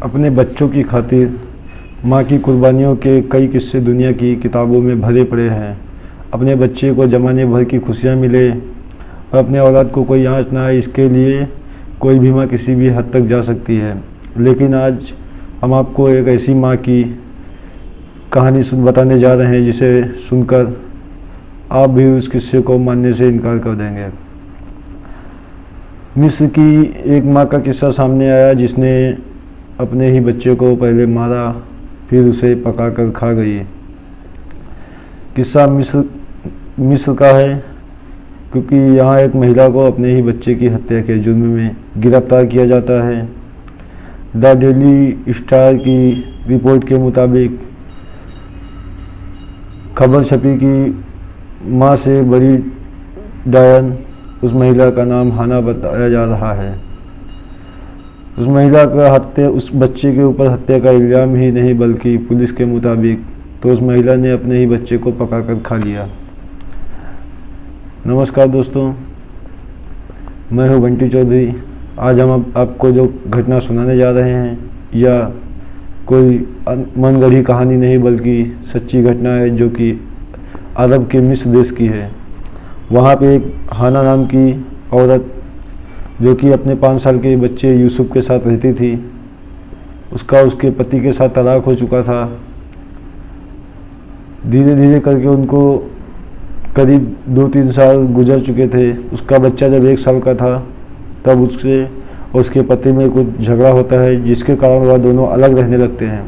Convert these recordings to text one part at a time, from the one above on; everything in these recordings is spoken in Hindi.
अपने बच्चों की खातिर माँ की कुर्बानियों के कई किस्से दुनिया की किताबों में भरे पड़े हैं। अपने बच्चे को ज़माने भर की खुशियाँ मिले और अपने औलाद को कोई आँच ना आए, इसके लिए कोई भी माँ किसी भी हद तक जा सकती है। लेकिन आज हम आपको एक ऐसी माँ की कहानी बताने जा रहे हैं जिसे सुनकर आप भी उस किस्से को मानने से इनकार कर देंगे। मिस्र की एक माँ का किस्सा सामने आया जिसने अपने ही बच्चे को पहले मारा, फिर उसे पका कर खा गई। किस्सा मिस्र का है, क्योंकि यहाँ एक महिला को अपने ही बच्चे की हत्या के जुर्म में गिरफ्तार किया जाता है। द डेली स्टार की रिपोर्ट के मुताबिक खबर छपी कि माँ से बड़ी डायन, उस महिला का नाम हाना बताया जा रहा है। उस महिला का उस बच्चे के ऊपर हत्या का इल्ज़ाम ही नहीं बल्कि पुलिस के मुताबिक तो उस महिला ने अपने ही बच्चे को पकाकर खा लिया। नमस्कार दोस्तों, मैं हूं बंटी चौधरी। आज हम आपको जो घटना सुनाने जा रहे हैं या कोई मनगढ़ी कहानी नहीं बल्कि सच्ची घटना है जो कि अरब के मिस्र देश की है। वहाँ पे एक हाना नाम की औरत जो कि अपने 5 साल के बच्चे यूसुफ के साथ रहती थी, उसका उसके पति के साथ तलाक हो चुका था। धीरे धीरे करके उनको करीब 2-3 साल गुजर चुके थे। उसका बच्चा जब 1 साल का था तब उससे और उसके पति में कुछ झगड़ा होता है जिसके कारण वह दोनों अलग रहने लगते हैं।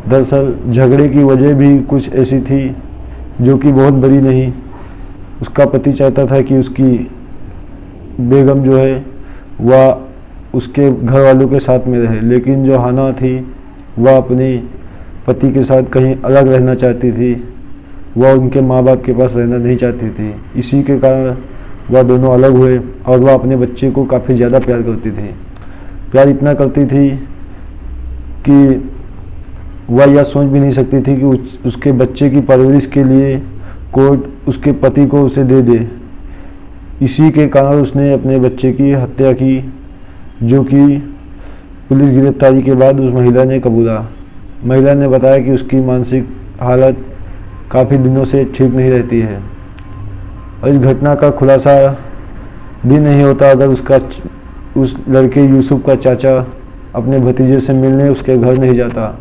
दरअसल झगड़े की वजह भी कुछ ऐसी थी जो कि बहुत बड़ी नहीं। उसका पति चाहता था कि उसकी बेगम जो है वह उसके घर वालों के साथ में रहे, लेकिन जो हाना थी वह अपने पति के साथ कहीं अलग रहना चाहती थी। वह उनके माँ बाप के पास रहना नहीं चाहती थी। इसी के कारण वह दोनों अलग हुए और वह अपने बच्चे को काफ़ी ज़्यादा प्यार करती थी। प्यार इतना करती थी कि वह यह सोच भी नहीं सकती थी कि उसके बच्चे की परवरिश के लिए कोर्ट उसके पति को उसे दे दे। इसी के कारण उसने अपने बच्चे की हत्या की, जो कि पुलिस गिरफ्तारी के बाद उस महिला ने कबूला। महिला ने बताया कि उसकी मानसिक हालत काफ़ी दिनों से ठीक नहीं रहती है और इस घटना का खुलासा भी नहीं होता अगर उस लड़के यूसुफ का चाचा अपने भतीजे से मिलने उसके घर नहीं जाता।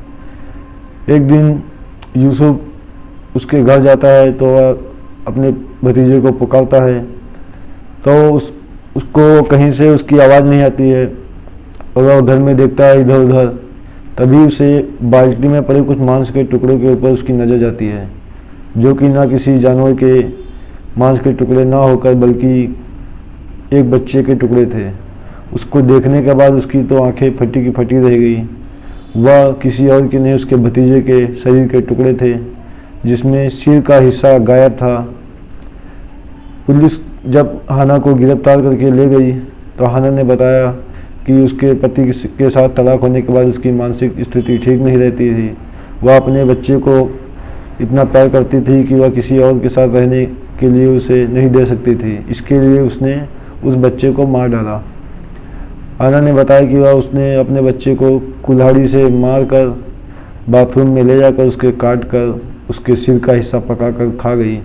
एक दिन यूसुफ उसके घर जाता है तो वह अपने भतीजे को पुकारता है, तो उसको कहीं से उसकी आवाज़ नहीं आती है और वह घर में देखता है इधर उधर। तभी उसे बाल्टी में पड़े कुछ मांस के टुकड़ों के ऊपर उसकी नज़र जाती है, जो कि ना किसी जानवर के मांस के टुकड़े ना होकर बल्कि एक बच्चे के टुकड़े थे। उसको देखने के बाद उसकी तो आंखें फटी की फटी रह गई। वह किसी और के नहीं, उसके भतीजे के शरीर के टुकड़े थे जिसमें सिर का हिस्सा गायब था। पुलिस जब हाना को गिरफ्तार करके ले गई तो हाना ने बताया कि उसके पति के साथ तलाक होने के बाद उसकी मानसिक स्थिति ठीक नहीं रहती थी। वह अपने बच्चे को इतना प्यार करती थी कि वह किसी और के साथ रहने के लिए उसे नहीं दे सकती थी। इसके लिए उसने उस बच्चे को मार डाला। हाना ने बताया कि वह उसने अपने बच्चे को कुल्हाड़ी से मार कर बाथरूम में ले जाकर उसके काट कर उसके सिर का हिस्सा पका कर खा गई।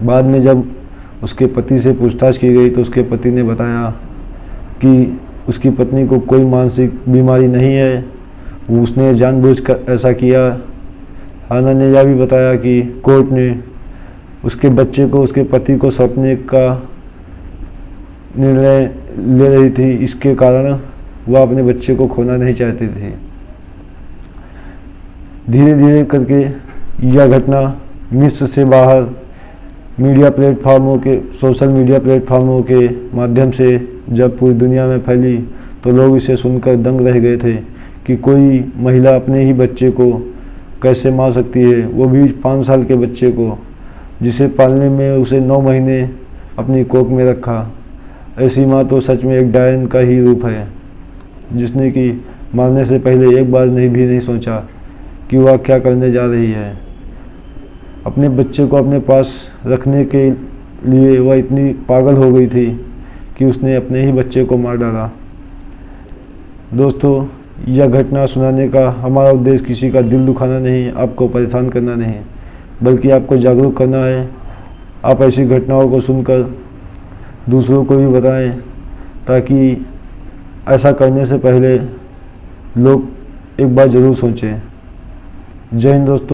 बाद में जब उसके पति से पूछताछ की गई तो उसके पति ने बताया कि उसकी पत्नी को कोई मानसिक बीमारी नहीं है, उसने जानबूझकर ऐसा किया। हाना ने यह भी बताया कि कोर्ट ने उसके बच्चे को उसके पति को सौंपने का निर्णय ले रही थी, इसके कारण वह अपने बच्चे को खोना नहीं चाहती थी। धीरे धीरे करके यह घटना मिस्र से बाहर मीडिया प्लेटफार्मों के सोशल मीडिया प्लेटफार्मों के माध्यम से जब पूरी दुनिया में फैली तो लोग इसे सुनकर दंग रह गए थे कि कोई महिला अपने ही बच्चे को कैसे मार सकती है, वो भी 5 साल के बच्चे को, जिसे पालने में उसे 9 महीने अपनी कोख में रखा। ऐसी माँ तो सच में एक डायन का ही रूप है, जिसने कि मारने से पहले एक बार भी नहीं सोचा कि वह क्या करने जा रही है। अपने बच्चे को अपने पास रखने के लिए वह इतनी पागल हो गई थी कि उसने अपने ही बच्चे को मार डाला। दोस्तों, यह घटना सुनाने का हमारा उद्देश्य किसी का दिल दुखाना नहीं, आपको परेशान करना नहीं, बल्कि आपको जागरूक करना है। आप ऐसी घटनाओं को सुनकर दूसरों को भी बताएं, ताकि ऐसा करने से पहले लोग एक बार ज़रूर सोचें। जय हिंद दोस्तों।